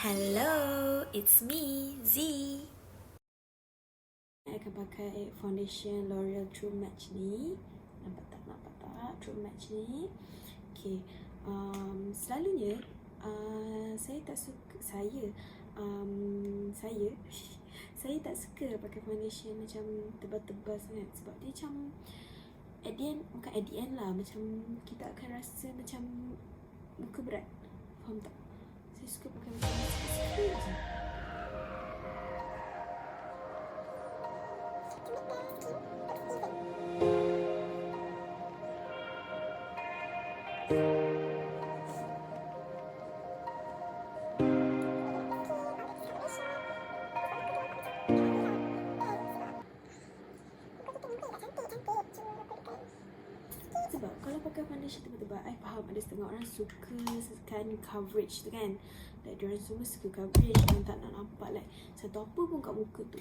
Hello, it's me, Z. Saya akan pakai foundation LOREAL True Match ni. Nampak tak? True Match ni. Okay. Selalunya saya tak suka saya tak suka pakai foundation macam tebal-tebal sangat sebab dia macam at the end, bukan at the end lah, macam kita akan rasa macam muka berat. Faham tak? Saya suka pakai macam sikit je. Sebab kalau pakai foundation tebal-tebal, I faham ada setengah orang suka kan coverage tu kan. Like diorang semua suka coverage dan tak nak nampak like satu apa pun kat muka tu.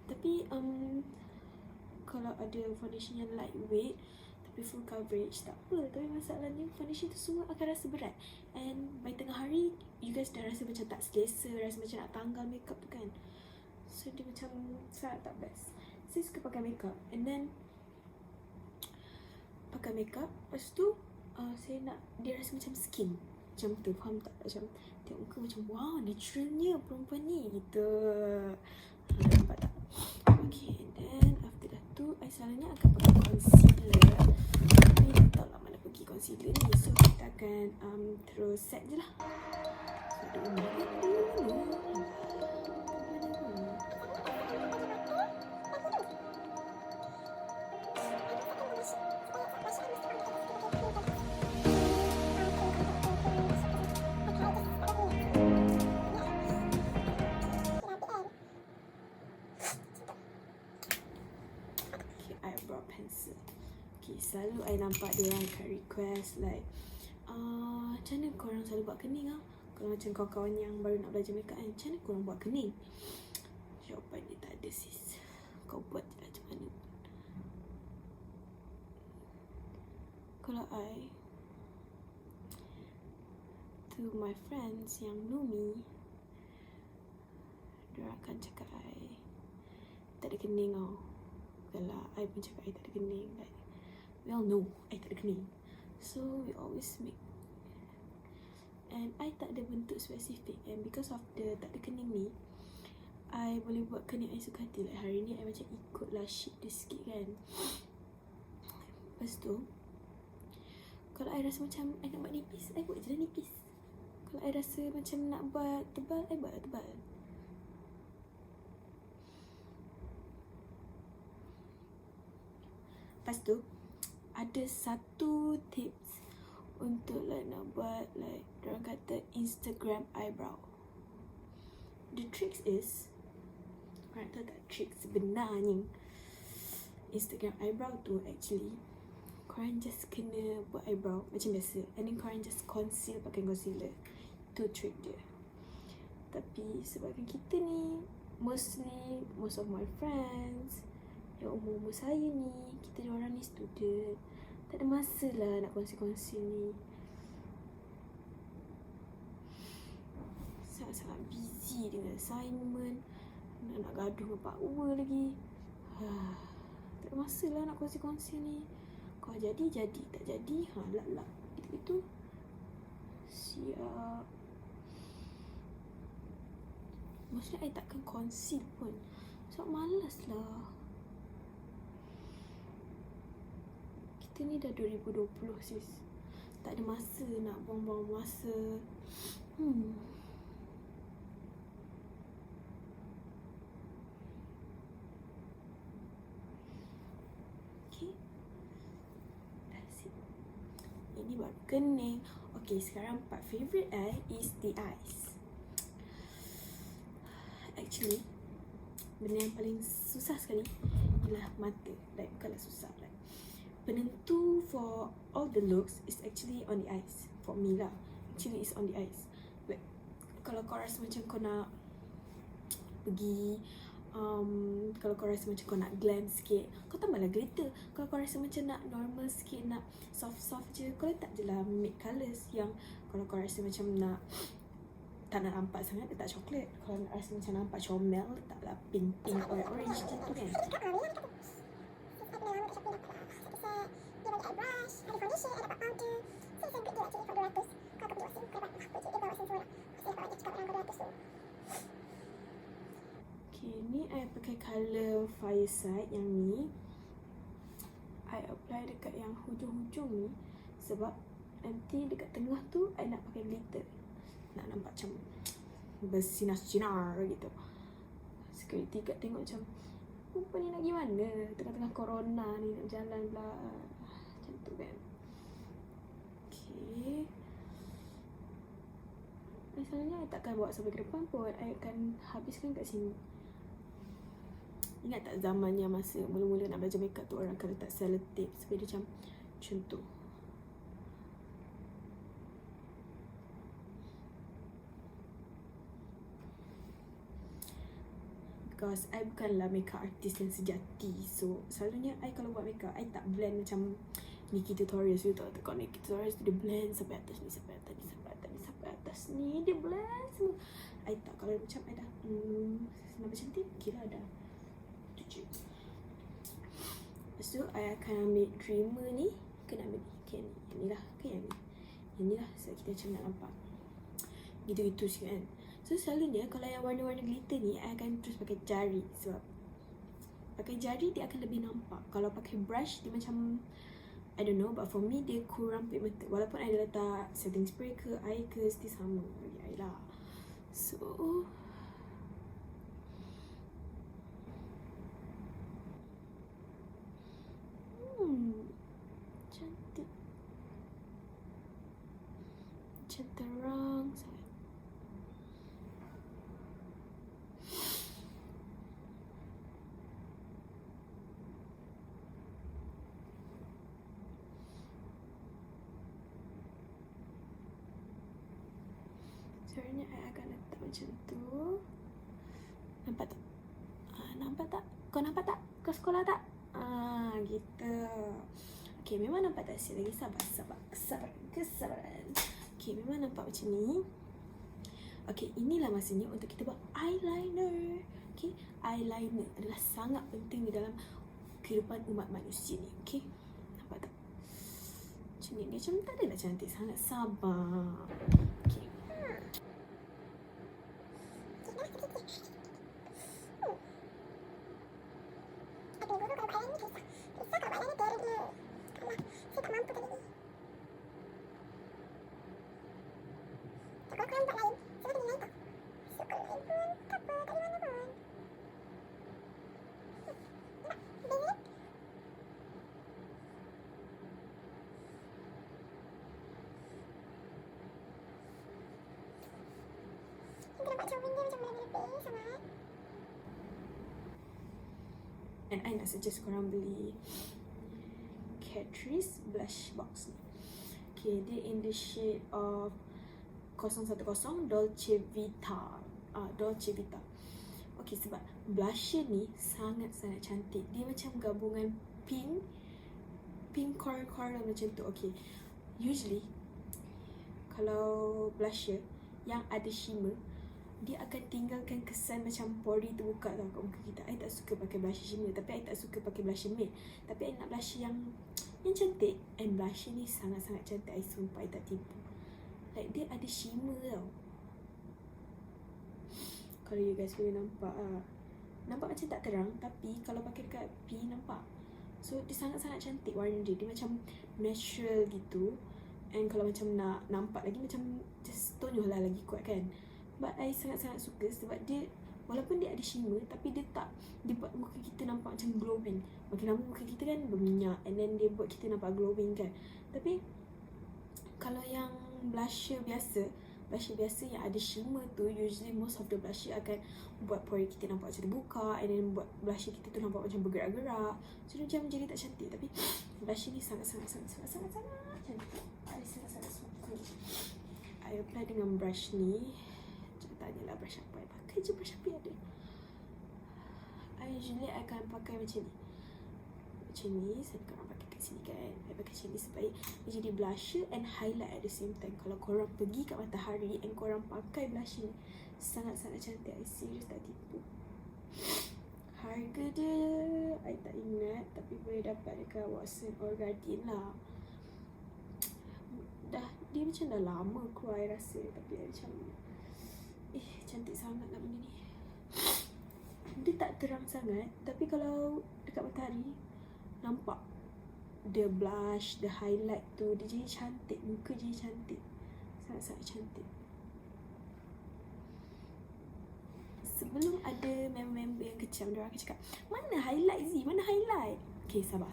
Tapi kalau ada foundation yang lightweight tapi full coverage, tak apa. Tapi masalahnya foundation tu semua akan rasa berat. And by tengah hari, you guys dah rasa macam tak selesa, rasa macam nak tanggal makeup tu kan. So dia macam sangat tak best. Saya suka pakai makeup and then pakai makeup, lepas tu saya nak dia rasa macam skin macam tu, faham tak? Macam tengok muka macam wow, naturalnya perempuan ni gitu. Nampak tak? Okay, and then after that tu I selalunya akan pakai concealer. Tapi tak tahu lah mana pergi concealer ni, so kita akan terus set je lah. So eyebrow pencil. Okay, selalu I nampak diorang akan request like macam mana korang selalu buat kening lah? Kalau macam kawan-kawan yang baru nak belajar makeup kan, macam mana korang buat kening? Jawapan dia tak ada sis. Kau buat je lah macam mana. Kalau I, to my friends yang know me, diorang akan cakap I tak ada kening tau. Lah, I pun cakap I tak ada kening. Like, we all know I tak ada kening. So, we always make. And I tak ada bentuk spesifik. And because of the tak ada kening ni, I boleh buat kening I suka hati. Like, hari ni I macam ikutlah shape dia sikit kan. Lepas tu, kalau I rasa macam I nak buat nipis, I buat je lah nipis. Kalau I rasa macam nak buat tebal, I buat lah tebal. Lepas tu, ada satu tips untuk like nak buat like orang kata Instagram eyebrow. The trick is, korang tahu tak trick sebenarnya Instagram eyebrow tu actually korang just kena buat eyebrow macam biasa and then korang just conceal pakai concealer. Tu trick dia. Tapi sebabkan kita ni most of my friends yang umur saya ni, kita orang ni student, tak ada masa lah nak conceal ni. Sangat-sangat busy dengan assignment, nak gaduh dengan Pak Uwa lagi. Tak ada masa lah nak conceal ni. Kalau jadi, tak jadi, lak-lak gitu. Siap. Maksudnya I takkan conceal pun sebab malas lah. Kita ni dah 2020 sis. Tak ada masa nak buang-buang masa. Okay, that's it. Ini baru kening. Okay, sekarang part favourite I is the eyes. Actually, benda yang paling susah sekali ialah mata. Like, bukanlah susah, like penentu for all the looks is actually on the eyes. For me lah, actually is on the eyes. Like, kalau kau rasa macam kau nak pergi kalau kau rasa macam kau nak glam sikit, kau tambahlah glitter. Kalau kau rasa macam nak normal sikit, nak soft je, kau letak je lah matte colours. Yang kalau kau rasa macam nak tak nak nampak sangat letak coklat. Kalau nak rasa macam nampak comel, letaklah pink orange macam tu kan. Okay, ni I pakai colour Fireside yang ni. I apply dekat yang hujung-hujung ni sebab nanti dekat tengah tu I nak pakai glitter. Nak nampak macam bersinar-sinar gitu. Security kat tengok macam rupa ni nak pergi mana? Tengah-tengah corona ni nak jalan pula. Macam tu kan. Okay. Misalnya I takkan bawa sampai ke depan pun. I akan habiskan kat sini. Ingat tak zamannya masa mula-mula nak belajar makeup tu orang akan letak sellotape supaya dia macam tu. Because I bukanlah makeup artist yang sejati. So selalunya I kalau buat makeup I tak blend macam Nikki Tutorials tu. Kalau Nikki Tutorials tu dia blend sampai atas ni, sampai atas ni, sampai atas ni, sampai atas ni, dia blend semua. I tak. Kalau macam I dah nampak cantik, kira dah tu je. Lepas tu I akan ambil dreamer ni. Kena ambil ni. Okay, yang ni lah. Okay, yang ni. Yang ni lah. So kita macam nak nampak gitu-gitu sikit kan. So selalunya kalau yang warna-warna glitter ni I akan terus pakai jari. Sebab pakai jari dia akan lebih nampak. Kalau pakai brush dia macam I don't know, but for me dia kurang pigmented. Walaupun I letak setting spray ke eye ke, still sama bagi I lah. So cantik. Macam terang sangat. Sebenarnya I akan letak macam tu. Nampak tak? Nampak tak? Kau nampak tak? Kau sekolah tak? Gitu. Okay, memang nampak tak sikit lagi. Kesabaran. Okay, memang nampak macam ni. Okay, inilah masanya untuk kita buat eyeliner. Okay, eyeliner adalah sangat penting di dalam kehidupan umat manusia ni. Okay, nampak tak? Macam ni, dia macam tak adalah cantik sangat. Sabar. Okay. And I nak suggest korang beli CATRICE blush box ni. Okay, dia in the shade of 010 DOLCE VITA. DOLCE VITA. Okay, sebab blusher ni sangat-sangat cantik. Dia macam gabungan pink coral macam tu. Okay, usually kalau blusher yang ada shimmer, dia akan tinggalkan kesan macam pori terbuka tau kat muka kita. I tak suka pakai blusher shimmer, tapi I tak suka pakai blusher matte. Tapi I nak blusher yang cantik. And blusher ni sangat-sangat cantik. I sumpah I tak tipu. Like dia ada shimmer tau. Kalau you guys boleh nampak nampak macam tak terang, tapi kalau pakai dekat P nampak. So dia sangat-sangat cantik warna dia. Dia macam natural gitu. And kalau macam nak nampak lagi macam just tonyoh lah lagi kuat kan. But I sangat-sangat suka sebab dia walaupun dia ada shimmer, tapi dia buat muka kita nampak macam glowing. Makin lama muka kita kan berminyak, and then dia buat kita nampak glowing kan. Tapi kalau yang blusher biasa yang ada shimmer tu, usually most of the blusher akan buat pori kita nampak macam terbuka, and then buat blusher kita tu nampak macam bergerak-gerak. So dia macam jadi tak cantik. Tapi blusher ni sangat-sangat cantik. I sangat-sangat suka. I apply dengan brush ni. Tanyalah brush apa I pakai je, brush apa ada. I usually akan pakai macam ni. Macam ni, saya korang pakai kat sini kan. I pakai macam ni supaya dia jadi blusher and highlight at the same time. Kalau korang pergi kat matahari and korang pakai blusher ni, sangat-sangat cantik. I serius tak tipu. Harga dia I tak ingat, tapi boleh dapat dekat Watson or Guardian lah. Dia macam dah lama keluar I rasa, tapi I macam cantik sangat lah benda ni. Dia tak terang sangat, tapi kalau dekat matahari nampak the blush, the highlight tu, dia jadi cantik, muka jadi cantik, sangat-sangat cantik. Sebelum ada member-member yang kecam, dia orang akan cakap, mana highlight Z, mana highlight. Okay, sabar.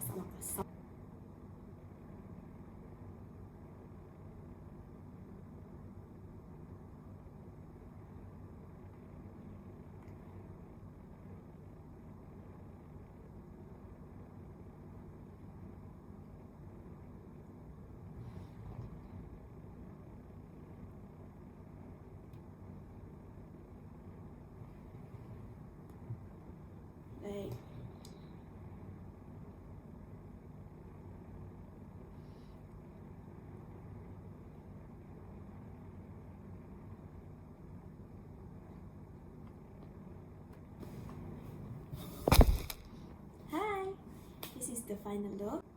Like, hi, this is the final look.